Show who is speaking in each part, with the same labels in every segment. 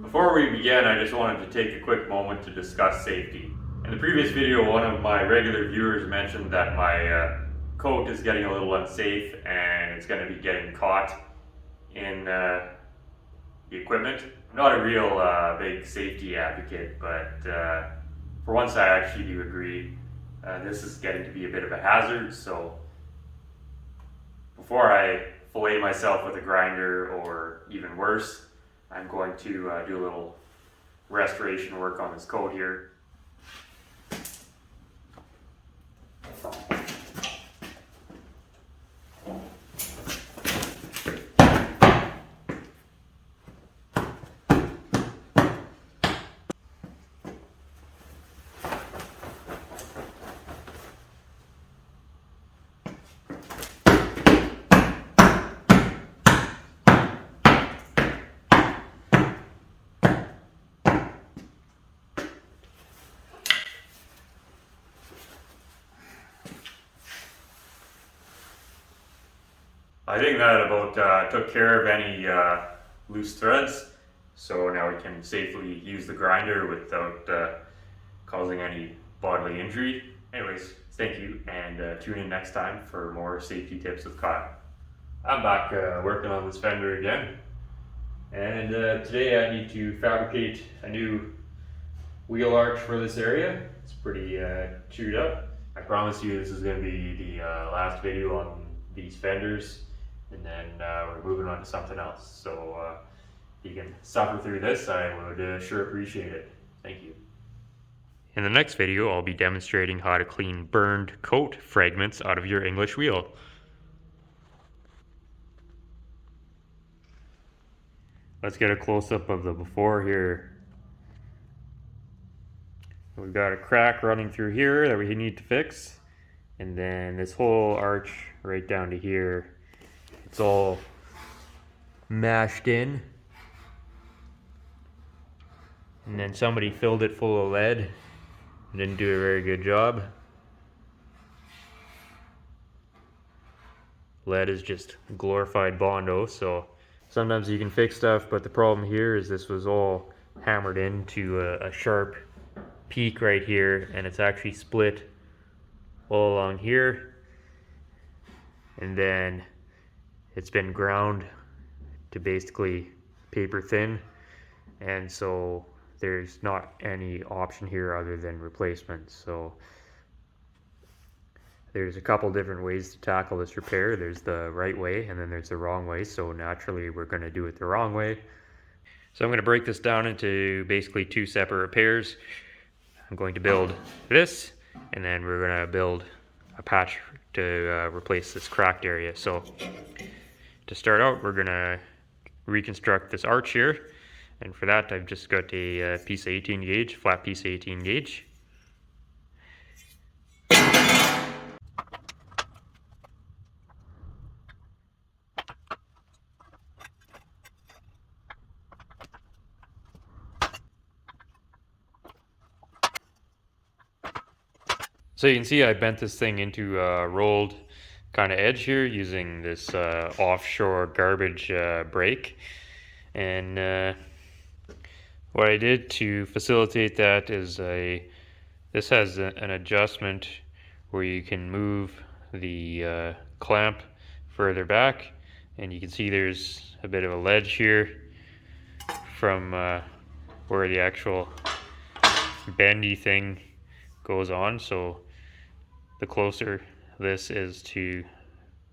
Speaker 1: Before we begin, I just wanted to take a quick moment to discuss safety. In the previous video, one of my regular viewers mentioned that my coat is getting a little unsafe and it's going to be getting caught in the equipment. I'm not a real big safety advocate, but for once I actually do agree. This is getting to be a bit of a hazard, so before I fillet myself with a grinder or even worse, I'm going to do a little restoration work on this coat here. I think that about took care of any loose threads, so now we can safely use the grinder without causing any bodily injury. Anyways, thank you, and tune in next time for more safety tips with Kyle. I'm back working on this fender again, and today I need to fabricate a new wheel arch for this area. It's pretty chewed up. I promise you this is going to be the last video on these fenders, and then we're moving on to something else. So if you can suffer through this, I would sure appreciate it. Thank you. In the next video, I'll be demonstrating how to clean burned coat fragments out of your English wheel. Let's get a close-up of the before here. We've got a crack running through here that we need to fix, and then this whole arch right down to here, it's all mashed in, and then somebody filled it full of lead and didn't do a very good job. Lead is just glorified Bondo, so sometimes you can fix stuff, but the problem here is this was all hammered into a sharp peak right here, and it's actually split all along here, and then it's been ground to basically paper thin, and so there's not any option here other than replacement. So there's a couple different ways to tackle this repair. There's the right way and then there's the wrong way, so naturally we're going to do it the wrong way. So I'm going to break this down into basically two separate repairs. I'm going to build this, and then we're going to build a patch to replace this cracked area. So to start out, we're going to reconstruct this arch here, and for that I've just got a piece of 18 gauge, flat piece of 18 gauge. So you can see I bent this thing into a rolled kind of edge here using this offshore garbage brake, and what I did to facilitate that is this has an adjustment where you can move the clamp further back, and you can see there's a bit of a ledge here from where the actual bendy thing goes on. So the closer this is to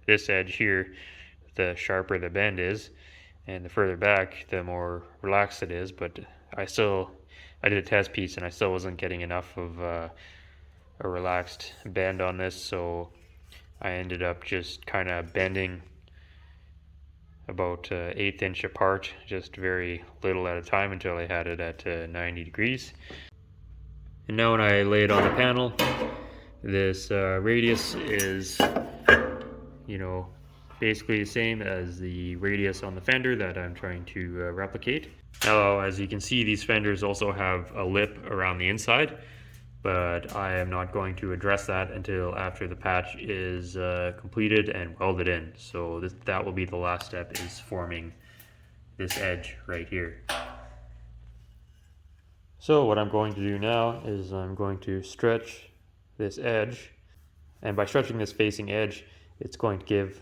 Speaker 1: this edge here, the sharper the bend is, and the further back, the more relaxed it is. But I did a test piece and I still wasn't getting enough of a relaxed bend on this, so I ended up just kind of bending about 1/8 inch apart, just very little at a time, until I had it at 90 degrees. And now when I lay it on the panel, this radius is, basically the same as the radius on the fender that I'm trying to replicate. Now, as you can see, these fenders also have a lip around the inside, but I am not going to address that until after the patch is completed and welded in. So that will be the last step, is forming this edge right here. So what I'm going to do now is I'm going to stretch this edge, and by stretching this facing edge, it's going to give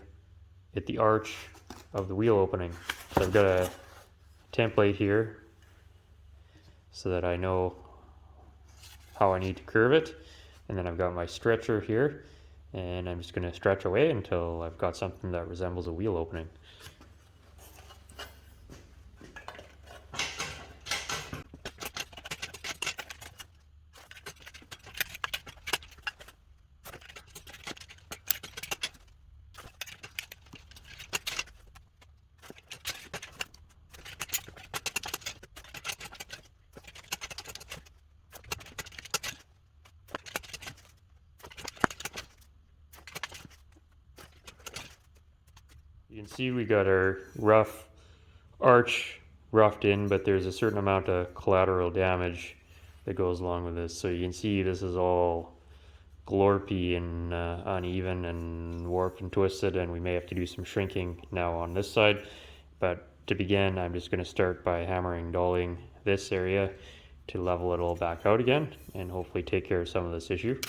Speaker 1: it the arch of the wheel opening. So I've got a template here so that I know how I need to curve it, and then I've got my stretcher here, and I'm just going to stretch away until I've got something that resembles a wheel opening. You can see we got our rough arch roughed in, but there's a certain amount of collateral damage that goes along with this. So you can see this is all glorpy and uneven and warped and twisted, and we may have to do some shrinking now on this side. But to begin, I'm just going to start by hammering, dolling this area to level it all back out again and hopefully take care of some of this issue.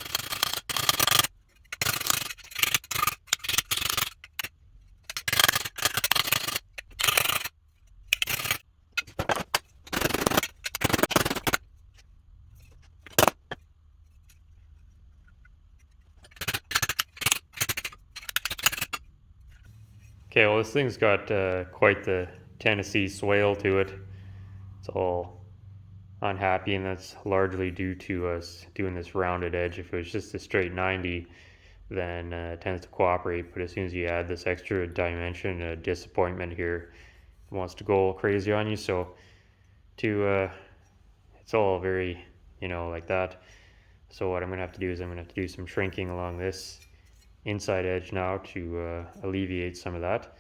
Speaker 1: Okay, well, this thing's got quite the Tennessee swale to it. It's all unhappy, and that's largely due to us doing this rounded edge. If it was just a straight 90, then it tends to cooperate, but as soon as you add this extra dimension, disappointment here, it wants to go crazy on you. So it's all very, like that. So what I'm going to have to do is I'm going to have to do some shrinking along this inside edge now to alleviate some of that.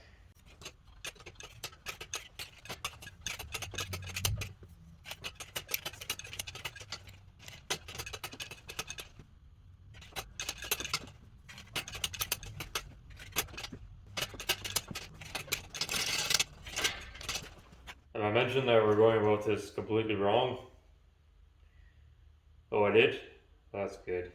Speaker 1: And I mentioned that we're going about this completely wrong. Oh, I did? That's good.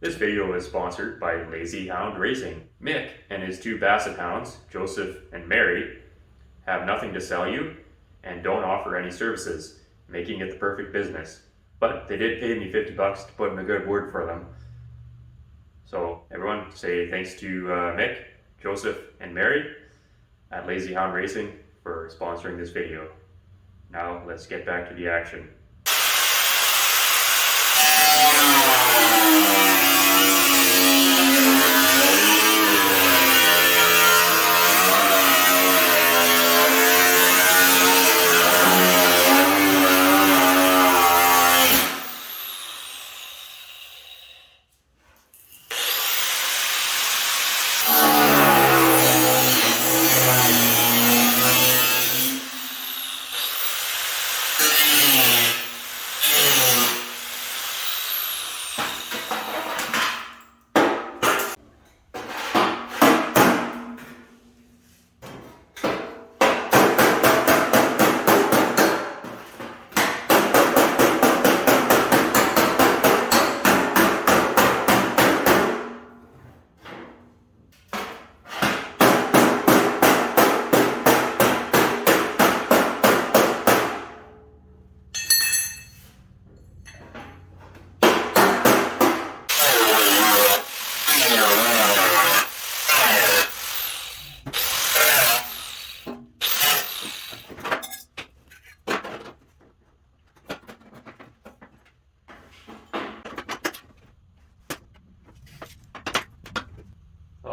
Speaker 1: This video is sponsored by Lazy Hound Racing. Mick and his two basset hounds, Joseph and Mary, have nothing to sell you and don't offer any services, making it the perfect business. But they did pay me $50 to put in a good word for them. So everyone say thanks to Mick, Joseph, and Mary at Lazy Hound Racing for sponsoring this video. Now let's get back to the action.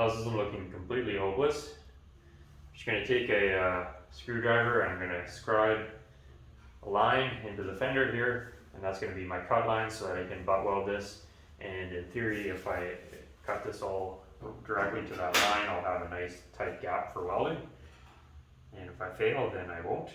Speaker 1: Well, this isn't looking completely hopeless. I'm just going to take a screwdriver and I'm going to scribe a line into the fender here, and that's going to be my cut line so that I can butt weld this. And in theory, if I cut this all directly to that line, I'll have a nice tight gap for welding. And if I fail, then I won't.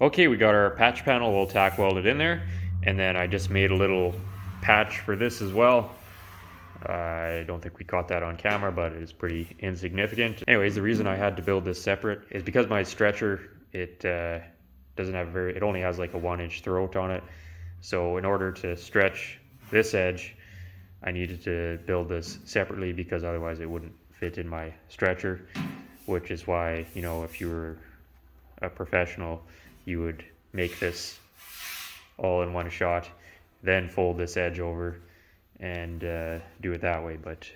Speaker 1: Okay, we got our patch panel all tack welded in there, and then I just made a little patch for this as well. I don't think we caught that on camera, but it is pretty insignificant. Anyways, the reason I had to build this separate is because my stretcher, it doesn't have it only has like a 1-inch throat on it. So in order to stretch this edge, I needed to build this separately because otherwise it wouldn't fit in my stretcher, which is why, you know, if you were a professional, you would make this all in one shot, then fold this edge over and do it that way. But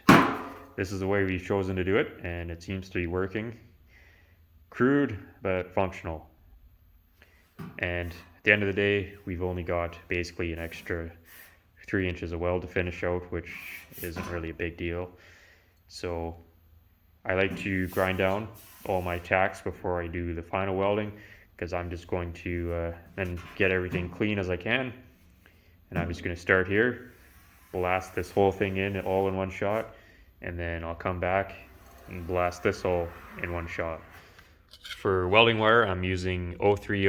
Speaker 1: this is the way we've chosen to do it, and it seems to be working. Crude but functional. And at the end of the day, we've only got basically an extra 3 inches of weld to finish out, which isn't really a big deal. So I like to grind down all my tacks before I do the final welding, because I'm just going to then get everything clean as I can. And I'm just going to start here, blast this whole thing in all in one shot, and then I'll come back and blast this all in one shot. For welding wire, I'm using 030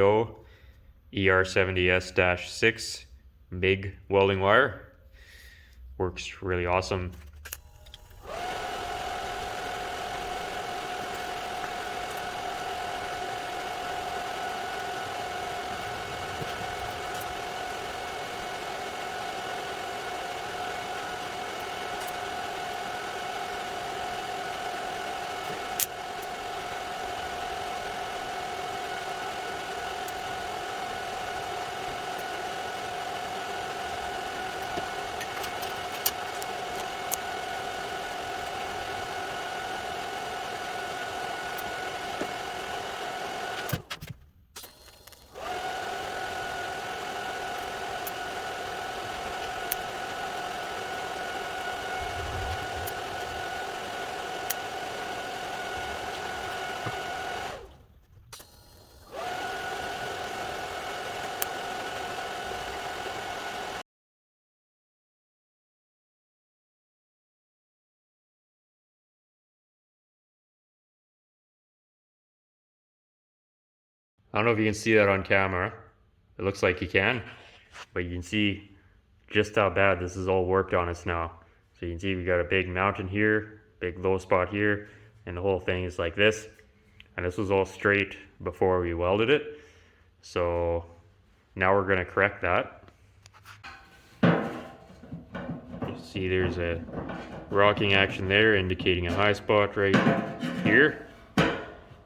Speaker 1: ER70S-6 MIG welding wire. Works really awesome. I don't know if you can see that on camera. It looks like you can, but you can see just how bad this is all warped on us now. So you can see we got a big mountain here, big low spot here, and the whole thing is like this. And this was all straight before we welded it. So now we're gonna correct that. You see there's a rocking action there indicating a high spot right here.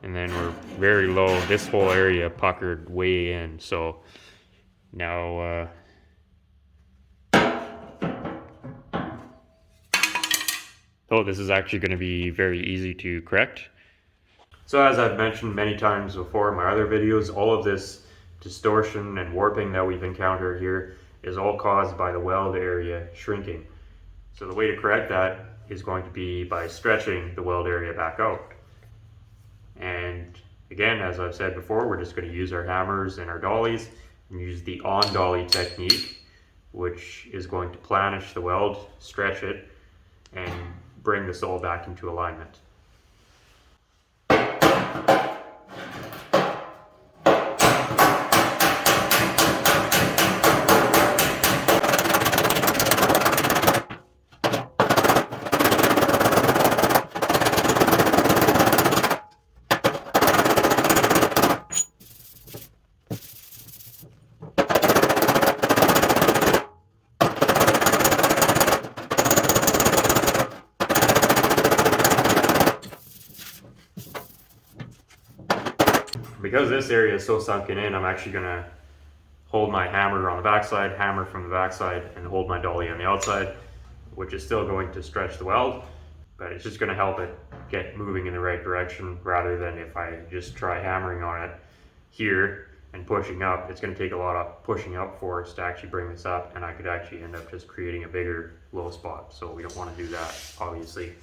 Speaker 1: And then we're very low. This whole area puckered way in. So now this is actually going to be very easy to correct. So as I've mentioned many times before in my other videos, all of this distortion and warping that we've encountered here is all caused by the weld area shrinking. So the way to correct that is going to be by stretching the weld area back out. And again, as I've said before, we're just going to use our hammers and our dollies and use the on-dolly technique, which is going to planish the weld, stretch it, and bring this all back into alignment. Because this area is so sunken in, I'm actually going to hold my hammer on the backside, hammer from the backside, and hold my dolly on the outside, which is still going to stretch the weld, but it's just going to help it get moving in the right direction rather than if I just try hammering on it here and pushing up. It's going to take a lot of pushing up force to actually bring this up, and I could actually end up just creating a bigger low spot. So we don't want to do that, obviously.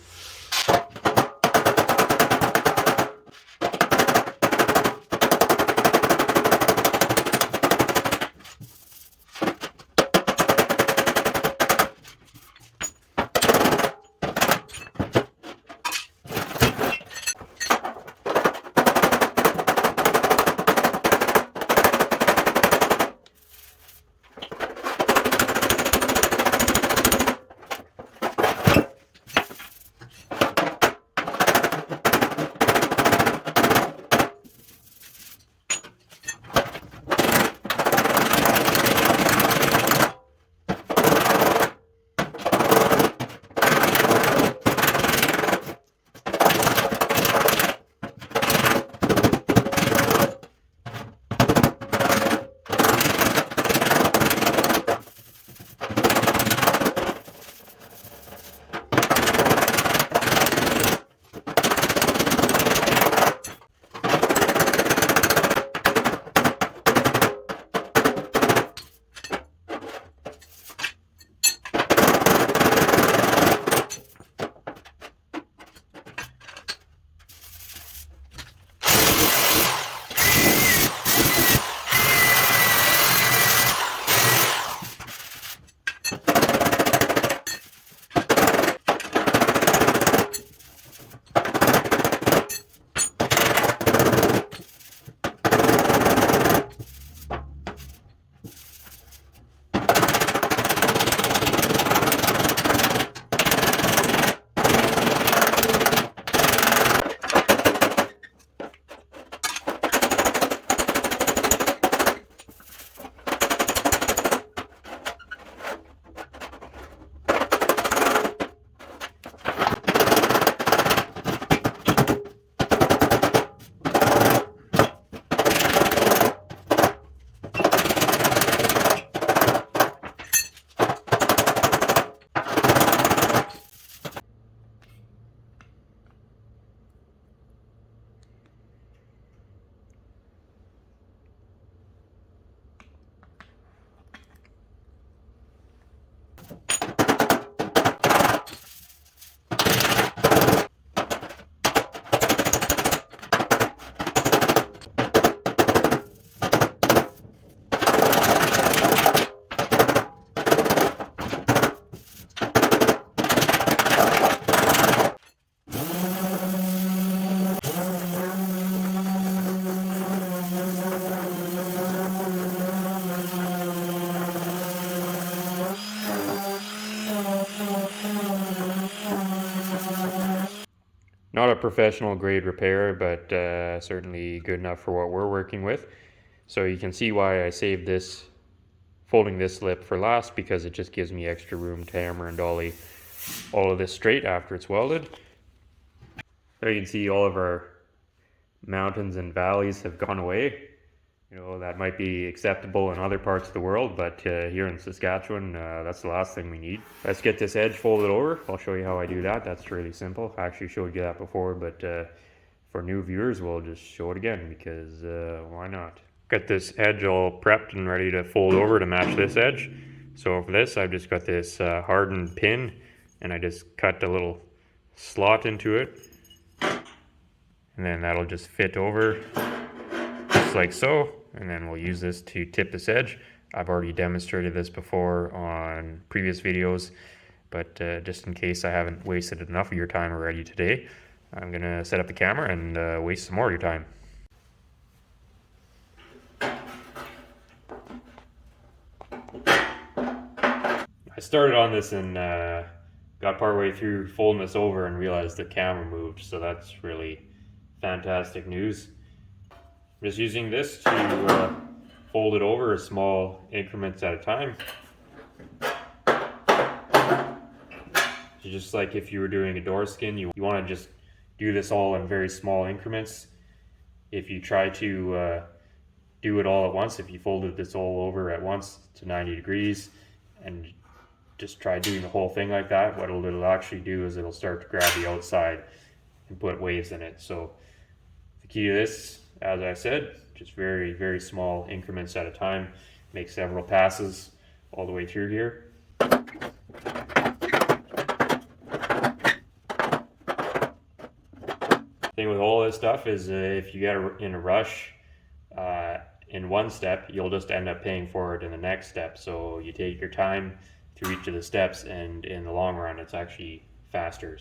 Speaker 1: Not a professional grade repair, but certainly good enough for what we're working with. So you can see why I saved this, folding this lip for last, because it just gives me extra room to hammer and dolly all of this straight after it's welded. There you can see all of our mountains and valleys have gone away. You know, that might be acceptable in other parts of the world, but here in Saskatchewan, that's the last thing we need. Let's get this edge folded over. I'll show you how I do that. That's really simple. I actually showed you that before, but for new viewers, we'll just show it again because why not? Got this edge all prepped and ready to fold over to match this edge. So for this, I've just got this hardened pin, and I just cut a little slot into it, and then that'll just fit over just like so. And then we'll use this to tip this edge. I've already demonstrated this before on previous videos, but just in case I haven't wasted enough of your time already today, I'm gonna set up the camera and waste some more of your time. I started on this and got partway through folding this over and realized the camera moved, so that's really fantastic news. I'm just using this to fold it over small increments at a time. So just like if you were doing a door skin, you want to just do this all in very small increments. If you try to do it all at once, if you folded this all over at once to 90 degrees and just try doing the whole thing like that, what it'll actually do is it'll start to grab the outside and put waves in it. So the key to this, as I said, just very, very small increments at a time. Make several passes all the way through here. Thing with all this stuff is if you get in a rush in one step, you'll just end up paying for it in the next step. So you take your time through each of the steps, and in the long run, it's actually faster.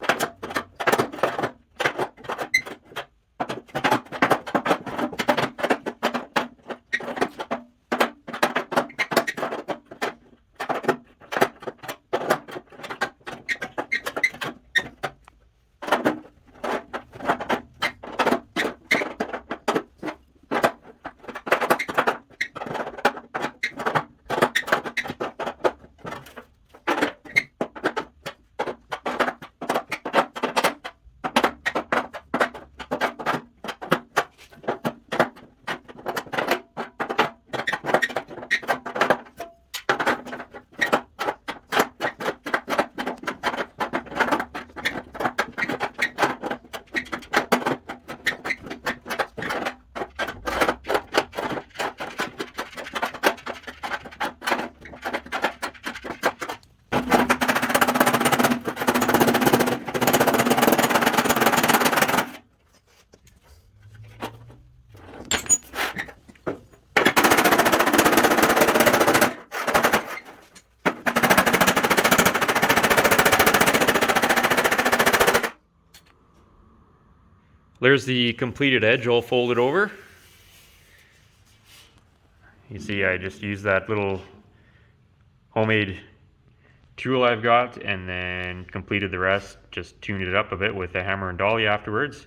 Speaker 1: There's the completed edge all folded over. You see I just used that little homemade tool I've got and then completed the rest, just tuned it up a bit with a hammer and dolly afterwards.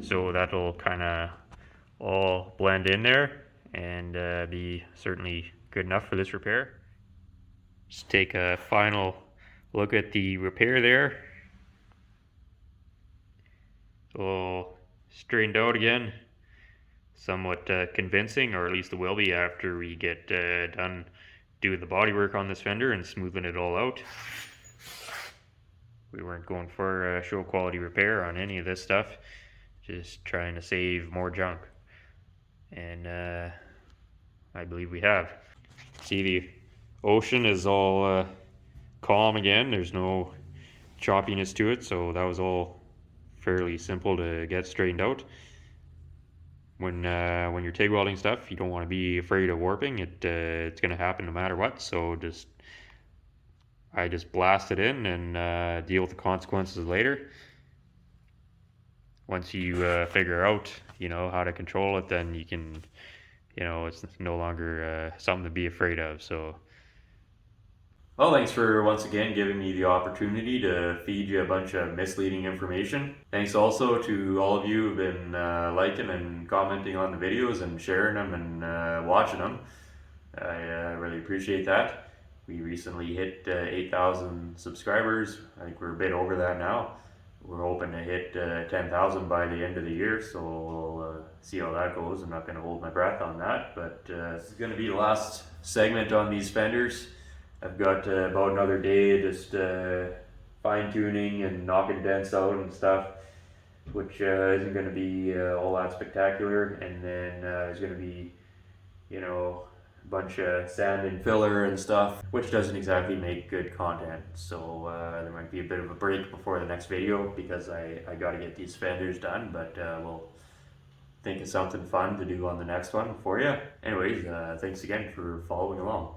Speaker 1: So that'll kind of all blend in there and be certainly good enough for this repair. Just take a final look at the repair there. So straightened out again, somewhat convincing, or at least it will be after we get done doing the bodywork on this fender and smoothing it all out. We weren't going for a show quality repair on any of this stuff, just trying to save more junk, and I believe we have. See, the ocean is all calm again, there's no choppiness to it, so that was all fairly simple to get straightened out. When you're TIG welding stuff, you don't want to be afraid of warping. It's going to happen no matter what. So I just blast it in and deal with the consequences later. Once you figure out, how to control it, then you can, it's no longer something to be afraid of. So Well, thanks for once again giving me the opportunity to feed you a bunch of misleading information. Thanks also to all of you who've been liking and commenting on the videos and sharing them and watching them. I really appreciate that. We recently hit 8,000 subscribers. I think we're a bit over that now. We're hoping to hit 10,000 by the end of the year, so we'll see how that goes. I'm not going to hold my breath on that, but this is going to be the last segment on these fenders. I've got about another day just fine tuning and knocking dents out and stuff, which isn't going to be all that spectacular. And then there's going to be, you know, a bunch of sand and filler and stuff, which doesn't exactly make good content. So there might be a bit of a break before the next video because I got to get these fenders done, but we'll think of something fun to do on the next one for you. Anyways, thanks again for following along.